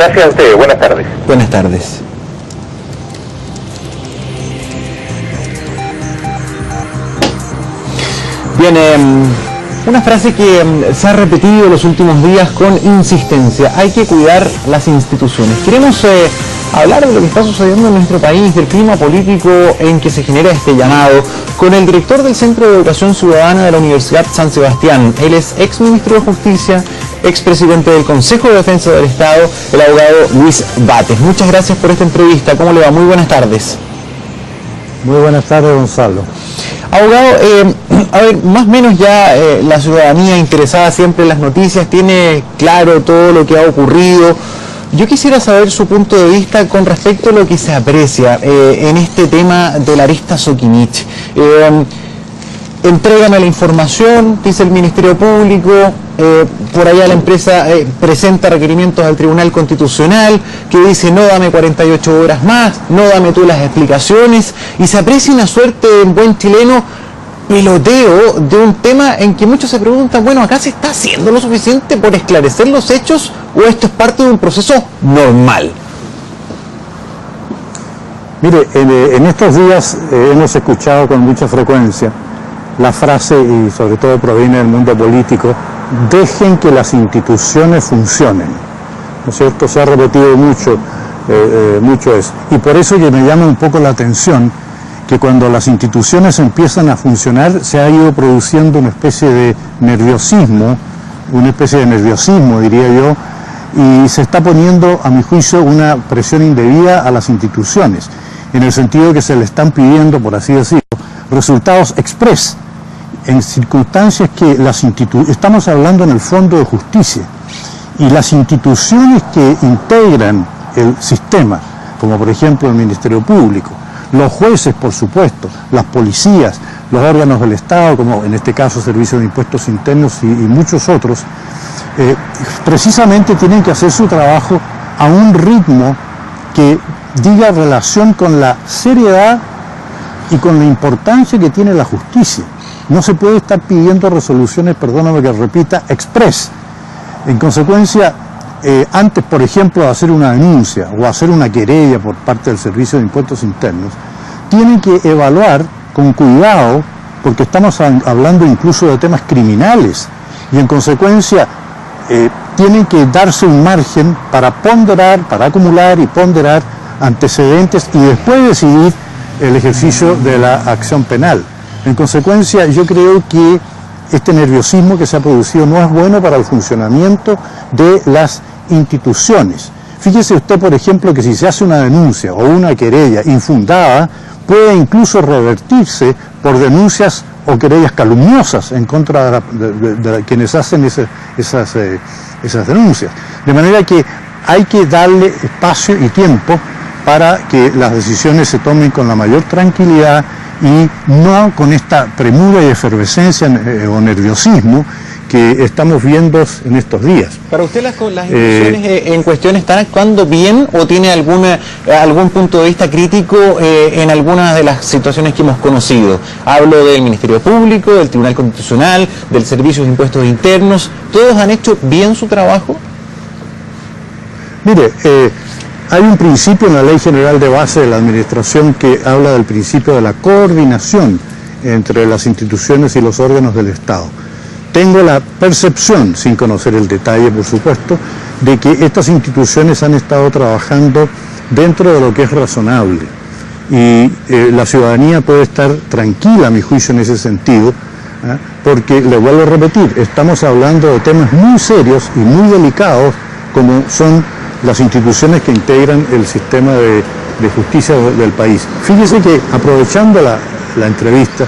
Gracias a ustedes, buenas tardes. Buenas tardes. Bien, una frase que se ha repetido en los últimos días con insistencia: hay que cuidar las instituciones. Queremos hablar de lo que está sucediendo en nuestro país, del clima político en que se genera este llamado, con el director del Centro de Educación Ciudadana de la Universidad San Sebastián. Él es ex ministro de Justicia, expresidente del Consejo de Defensa del Estado, el abogado Luis Bates. Muchas gracias por esta entrevista. ¿Cómo le va? Muy buenas tardes. Muy buenas tardes, Gonzalo. Abogado, a ver, más o menos ya la ciudadanía interesada siempre en las noticias tiene claro todo lo que ha ocurrido. Yo quisiera saber su punto de vista con respecto a lo que se aprecia en este tema de la arista Soquimich. Entrégame la información, dice el Ministerio Público, por allá la empresa presenta requerimientos al Tribunal Constitucional que dice no dame 48 horas más, no dame tú las explicaciones, y se aprecia una suerte de buen chileno peloteo de un tema en que muchos se preguntan, bueno, ¿acá se está haciendo lo suficiente por esclarecer los hechos o esto es parte de un proceso normal? Mire, en estos días hemos escuchado con mucha frecuencia la frase, y sobre todo proviene del mundo político: dejen que las instituciones funcionen, ¿no es cierto? Se ha repetido mucho eso, y por eso que me llama un poco la atención que cuando las instituciones empiezan a funcionar se ha ido produciendo una especie de nerviosismo, diría yo, y se está poniendo, a mi juicio, una presión indebida a las instituciones, en el sentido de que se le están pidiendo, por así decirlo, resultados express, en circunstancias que estamos hablando en el fondo de justicia, y las instituciones que integran el sistema, como por ejemplo el Ministerio Público, los jueces, por supuesto, las policías, los órganos del Estado, como en este caso Servicio de Impuestos Internos y muchos otros, precisamente tienen que hacer su trabajo a un ritmo que diga relación con la seriedad y con la importancia que tiene la justicia. No se puede estar pidiendo resoluciones, perdóname que repita, express. En consecuencia, antes, por ejemplo, de hacer una denuncia o hacer una querella por parte del Servicio de Impuestos Internos, tienen que evaluar con cuidado, porque estamos hablando incluso de temas criminales, y en consecuencia tienen que darse un margen para ponderar, para acumular y ponderar antecedentes y después decidir el ejercicio de la acción penal. En consecuencia, yo creo que este nerviosismo que se ha producido no es bueno para el funcionamiento de las instituciones. Fíjese usted, por ejemplo, que si se hace una denuncia o una querella infundada, puede incluso revertirse por denuncias o querellas calumniosas en contra de quienes hacen esas denuncias. De manera que hay que darle espacio y tiempo para que las decisiones se tomen con la mayor tranquilidad y no con esta premura y efervescencia o nerviosismo que estamos viendo en estos días. ¿Para usted las instituciones en cuestión están actuando bien o tiene algún punto de vista crítico en algunas de las situaciones que hemos conocido? Hablo del Ministerio Público, del Tribunal Constitucional, del Servicio de Impuestos Internos. ¿Todos han hecho bien su trabajo? Mire, hay un principio en la Ley General de Base de la Administración que habla del principio de la coordinación entre las instituciones y los órganos del Estado. Tengo la percepción, sin conocer el detalle por supuesto, de que estas instituciones han estado trabajando dentro de lo que es razonable y la ciudadanía puede estar tranquila, a mi juicio, en ese sentido, porque, le vuelvo a repetir, estamos hablando de temas muy serios y muy delicados como son las instituciones que integran el sistema de justicia del país. Fíjese que, aprovechando la entrevista,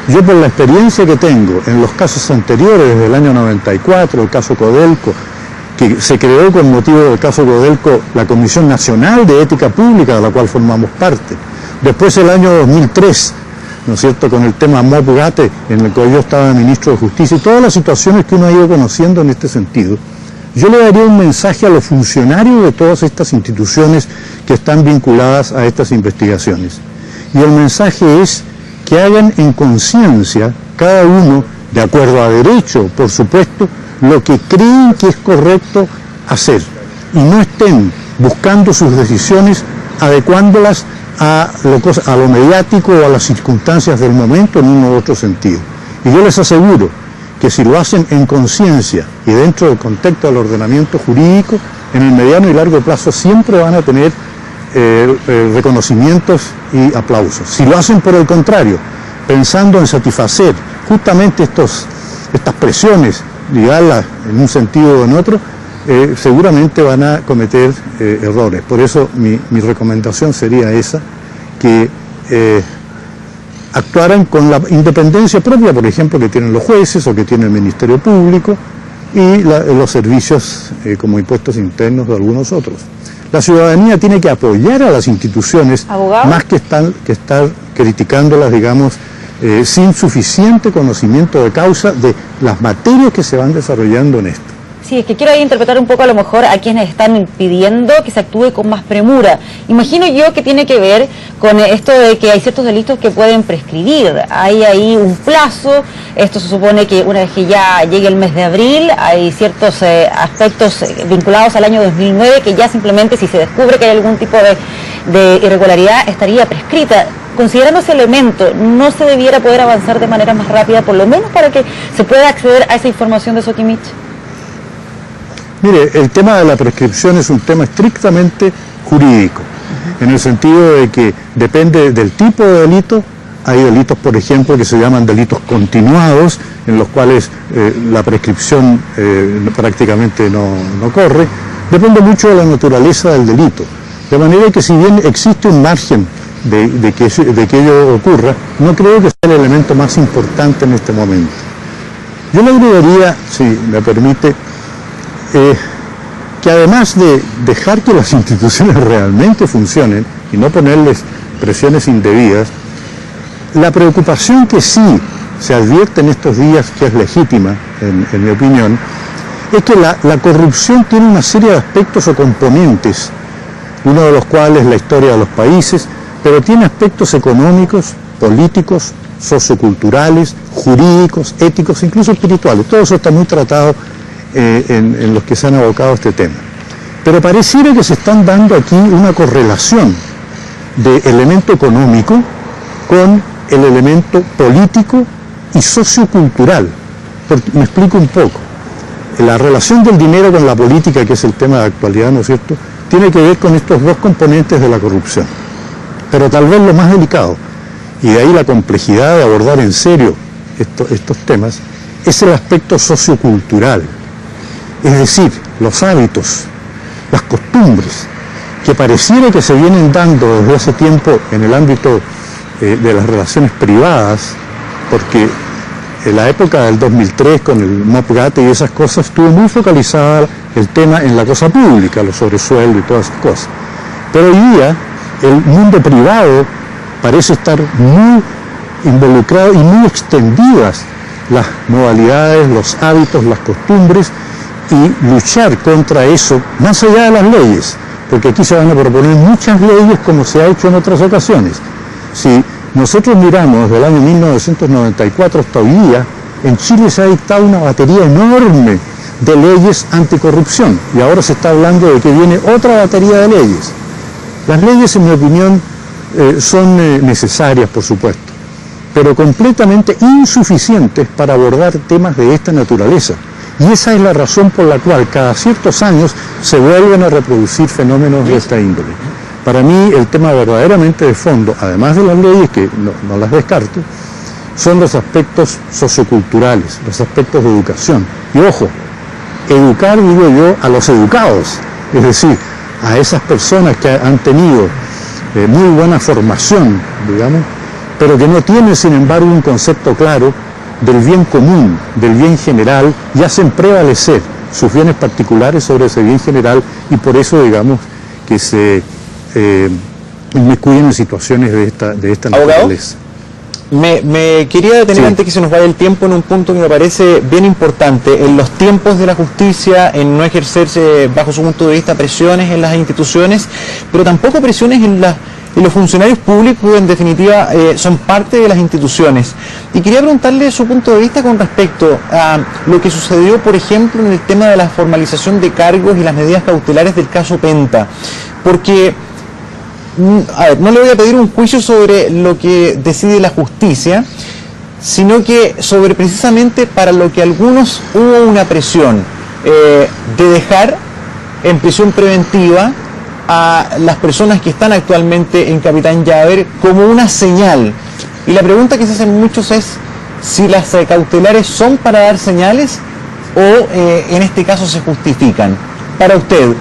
yo por la experiencia que tengo en los casos anteriores, desde el año 94, el caso Codelco, que se creó con motivo del caso Codelco la Comisión Nacional de Ética Pública, de la cual formamos parte. Después el año 2003, ¿no es cierto?, con el tema MOP Gate, en el que yo estaba ministro de Justicia, y todas las situaciones que uno ha ido conociendo en este sentido. Yo le daría un mensaje a los funcionarios de todas estas instituciones que están vinculadas a estas investigaciones. Y el mensaje es que hagan en conciencia, cada uno, de acuerdo a derecho, por supuesto, lo que creen que es correcto hacer. Y no estén buscando sus decisiones, adecuándolas a lo mediático o a las circunstancias del momento en uno u otro sentido. Y yo les aseguro que si lo hacen en conciencia y dentro del contexto del ordenamiento jurídico, en el mediano y largo plazo siempre van a tener reconocimientos y aplausos. Si lo hacen por el contrario, pensando en satisfacer justamente estas presiones, ligarlas en un sentido o en otro, seguramente van a cometer errores. Por eso mi recomendación sería esa, que actuaran con la independencia propia, por ejemplo, que tienen los jueces o que tiene el Ministerio Público y los servicios como impuestos internos de algunos otros. La ciudadanía tiene que apoyar a las instituciones, ¿abogado? Más que estar criticándolas, digamos, sin suficiente conocimiento de causa de las materias que se van desarrollando en esto. Sí, es que quiero ahí interpretar un poco a lo mejor a quienes están pidiendo que se actúe con más premura. Imagino yo que tiene que ver con esto de que hay ciertos delitos que pueden prescribir. Hay ahí un plazo, esto se supone que una vez que ya llegue el mes de abril, hay ciertos aspectos vinculados al año 2009 que ya simplemente si se descubre que hay algún tipo de irregularidad estaría prescrita. Considerando ese elemento, ¿no se debiera poder avanzar de manera más rápida, por lo menos para que se pueda acceder a esa información de Soquimich? Mire, el tema de la prescripción es un tema estrictamente jurídico, en el sentido de que depende del tipo de delito. Hay delitos, por ejemplo, que se llaman delitos continuados, en los cuales la prescripción prácticamente no corre. Depende mucho de la naturaleza del delito. De manera que si bien existe un margen de que ello ocurra, no creo que sea el elemento más importante en este momento. Yo le agregaría, si me permite, que además de dejar que las instituciones realmente funcionen y no ponerles presiones indebidas, la preocupación que sí se advierte en estos días, que es legítima, en mi opinión, es que la corrupción tiene una serie de aspectos o componentes, uno de los cuales la historia de los países, pero tiene aspectos económicos, políticos, socioculturales, jurídicos, éticos, incluso espirituales. Todo eso está muy tratado en los que se han abocado a este tema. Pero pareciera que se están dando aquí una correlación de elemento económico con el elemento político y sociocultural. Me explico un poco. La relación del dinero con la política, que es el tema de actualidad, ¿no es cierto?, tiene que ver con estos dos componentes de la corrupción. Pero tal vez lo más delicado, y de ahí la complejidad de abordar en serio estos temas, es el aspecto sociocultural. Es decir, los hábitos, las costumbres, que pareciera que se vienen dando desde hace tiempo en el ámbito de las relaciones privadas, porque en la época del 2003 con el MOPGAT y esas cosas estuvo muy focalizada el tema en la cosa pública, los sobresueldos y todas esas cosas. Pero hoy día el mundo privado parece estar muy involucrado y muy extendidas las modalidades, los hábitos, las costumbres, y luchar contra eso más allá de las leyes, porque aquí se van a proponer muchas leyes como se ha hecho en otras ocasiones. Si nosotros miramos desde el año 1994 hasta hoy día, en Chile se ha dictado una batería enorme de leyes anticorrupción y ahora se está hablando de que viene otra batería de leyes. Las leyes, en mi opinión, son necesarias, por supuesto, pero completamente insuficientes para abordar temas de esta naturaleza. Y esa es la razón por la cual cada ciertos años se vuelven a reproducir fenómenos de esta índole. Para mí el tema verdaderamente de fondo, además de las leyes, que no las descarto, son los aspectos socioculturales, los aspectos de educación. Y ojo, educar, digo yo, a los educados, es decir, a esas personas que han tenido muy buena formación, digamos, pero que no tienen, sin embargo, un concepto claro del bien común, del bien general, y hacen prevalecer sus bienes particulares sobre ese bien general, y por eso, digamos, que se inmiscuyen en situaciones de esta naturaleza. Me quería detener, antes que se nos vaya el tiempo, en un punto que me parece bien importante, en los tiempos de la justicia, en no ejercerse, bajo su punto de vista, presiones en las instituciones, pero tampoco presiones en y los funcionarios públicos en definitiva son parte de las instituciones. Y quería preguntarle su punto de vista con respecto a lo que sucedió, por ejemplo, en el tema de la formalización de cargos y las medidas cautelares del caso Penta. Porque, a ver, no le voy a pedir un juicio sobre lo que decide la justicia, sino que sobre precisamente para lo que algunos hubo una presión de dejar en prisión preventiva a las personas que están actualmente en Capitán Llaver como una señal. Y la pregunta que se hacen muchos es si las cautelares son para dar señales o en este caso se justifican. Para usted,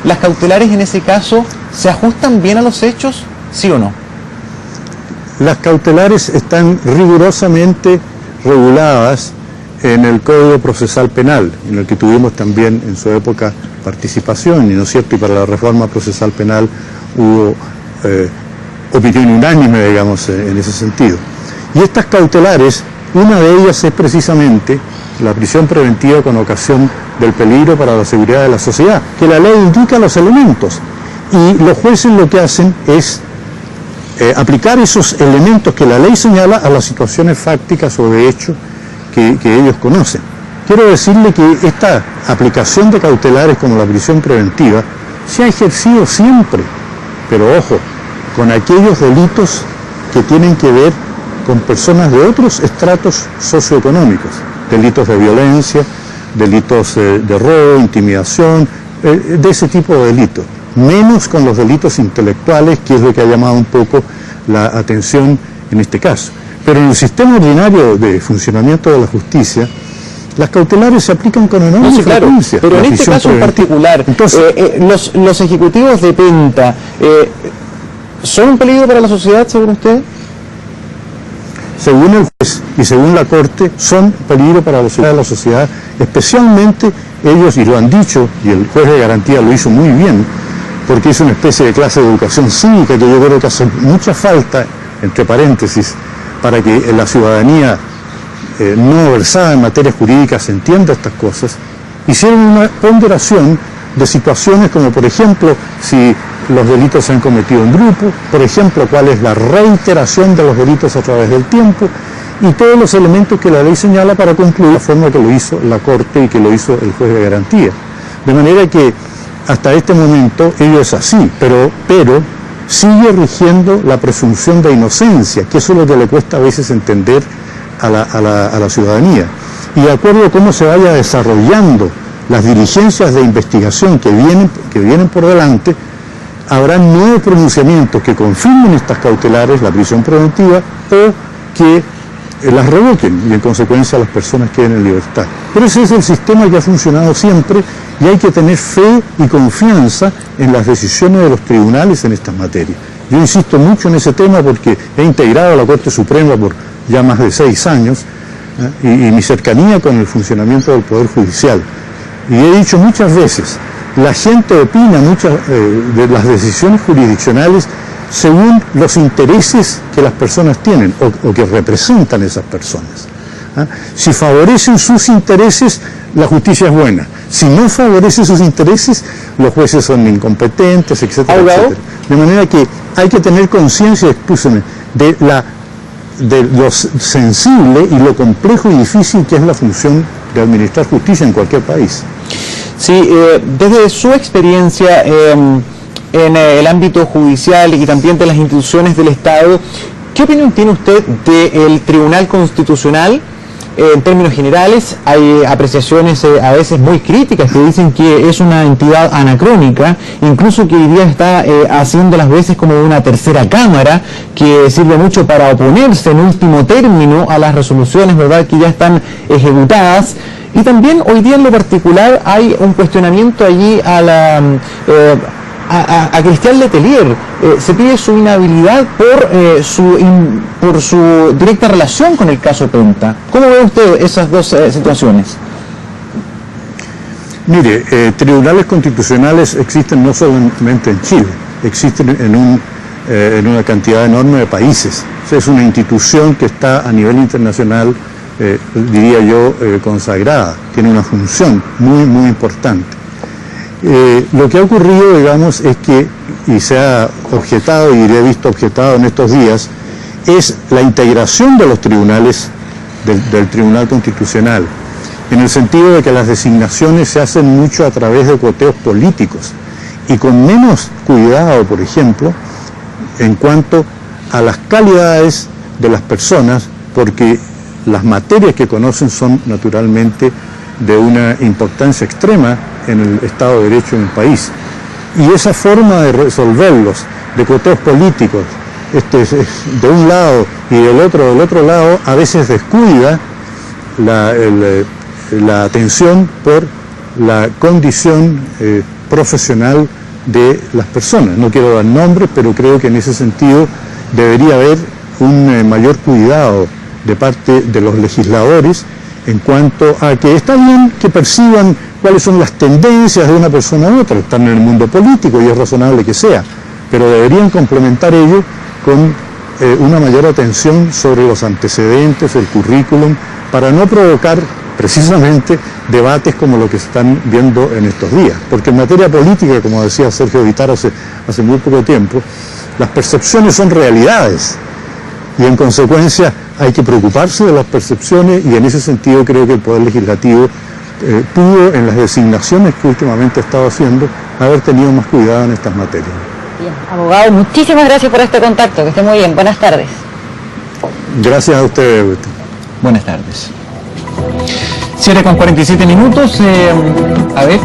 ¿las cautelares en ese caso se ajustan bien a los hechos, sí o no? Las cautelares están rigurosamente reguladas en el Código Procesal Penal, en el que tuvimos también en su época participación, y no es cierto, y para la reforma procesal penal hubo opinión unánime, digamos, en ese sentido. Y estas cautelares, una de ellas es precisamente la prisión preventiva con ocasión del peligro para la seguridad de la sociedad, que la ley indica los elementos, y los jueces lo que hacen es aplicar esos elementos que la ley señala a las situaciones fácticas o de hecho que ellos conocen. Quiero decirle que esta aplicación de cautelares como la prisión preventiva se ha ejercido siempre, pero ojo, con aquellos delitos que tienen que ver con personas de otros estratos socioeconómicos, delitos de violencia, delitos de robo, intimidación, de ese tipo de delitos, menos con los delitos intelectuales, que es lo que ha llamado un poco la atención en este caso. Pero en el sistema ordinario de funcionamiento de la justicia, las cautelares se aplican con enorme frecuencia. Pero en este caso en particular, entonces, los ejecutivos de Penta, ¿son un peligro para la sociedad, según usted? Según el juez y según la Corte, son peligro para la sociedad, especialmente ellos, y lo han dicho, y el juez de garantía lo hizo muy bien, porque es una especie de clase de educación cívica que yo creo que hace mucha falta, entre paréntesis, para que la ciudadanía no versada en materias jurídicas entienda estas cosas. Hicieron una ponderación de situaciones como, por ejemplo, si los delitos se han cometido en grupo, por ejemplo, cuál es la reiteración de los delitos a través del tiempo, y todos los elementos que la ley señala para concluir la forma que lo hizo la Corte y que lo hizo el juez de garantía. De manera que hasta este momento ello es así, pero sigue rigiendo la presunción de inocencia, que eso es lo que le cuesta a veces entender a la ciudadanía. Y de acuerdo a cómo se vaya desarrollando las diligencias de investigación que vienen por delante, habrá nuevos pronunciamientos que confirmen estas cautelares, la prisión preventiva, o que las revoquen y en consecuencia las personas queden en libertad. Pero ese es el sistema que ha funcionado siempre y hay que tener fe y confianza en las decisiones de los tribunales en estas materias. Yo insisto mucho en ese tema porque he integrado a la Corte Suprema por ya más de 6 años y mi cercanía con el funcionamiento del Poder Judicial. Y he dicho muchas veces, la gente opina muchas de las decisiones jurisdiccionales según los intereses que las personas tienen o que representan esas personas. Si favorecen sus intereses, la justicia es buena. Si no favorece sus intereses, los jueces son incompetentes, etcétera, etcétera. De manera que hay que tener conciencia, escúcheme, de lo sensible y lo complejo y difícil que es la función de administrar justicia en cualquier país. Sí, desde su experiencia en el ámbito judicial y también de las instituciones del Estado, ¿qué opinión tiene usted del Tribunal Constitucional? En términos generales, hay apreciaciones a veces muy críticas que dicen que es una entidad anacrónica, incluso que hoy día está haciendo las veces como una tercera cámara, que sirve mucho para oponerse en último término a las resoluciones, ¿verdad?, que ya están ejecutadas. Y también hoy día en lo particular hay un cuestionamiento allí a Cristian Letelier. Se pide su inhabilidad por su directa relación con el caso Penta. ¿Cómo ve usted esas dos situaciones? Mire, tribunales constitucionales existen no solamente en Chile, existen en una cantidad enorme de países. O sea, es una institución que está a nivel internacional, diría yo, consagrada, tiene una función muy, muy importante. Lo que ha ocurrido, digamos, es que y se ha objetado y he visto objetado en estos días, es la integración de los tribunales, del Tribunal Constitucional, en el sentido de que las designaciones se hacen mucho a través de coteos políticos y con menos cuidado, por ejemplo, en cuanto a las calidades de las personas, porque las materias que conocen son naturalmente de una importancia extrema en el Estado de Derecho en el país. Y esa forma de resolverlos, de coteos políticos, de un lado y del otro lado, a veces descuida la atención por la condición profesional de las personas. No quiero dar nombres, pero creo que en ese sentido debería haber un mayor cuidado de parte de los legisladores en cuanto a que está bien que perciban cuáles son las tendencias de una persona a otra, están en el mundo político y es razonable que sea, pero deberían complementar ello con una mayor atención sobre los antecedentes, el currículum, para no provocar precisamente debates como lo que se están viendo en estos días. Porque en materia política, como decía Sergio Vitar hace muy poco tiempo, las percepciones son realidades y en consecuencia hay que preocuparse de las percepciones y en ese sentido creo que el Poder Legislativo pudo, en las designaciones que últimamente ha estado haciendo, haber tenido más cuidado en estas materias. Bien, abogado, muchísimas gracias por este contacto, que esté muy bien, buenas tardes. Gracias a ustedes. Buenas tardes. 7:47 minutos, a ver...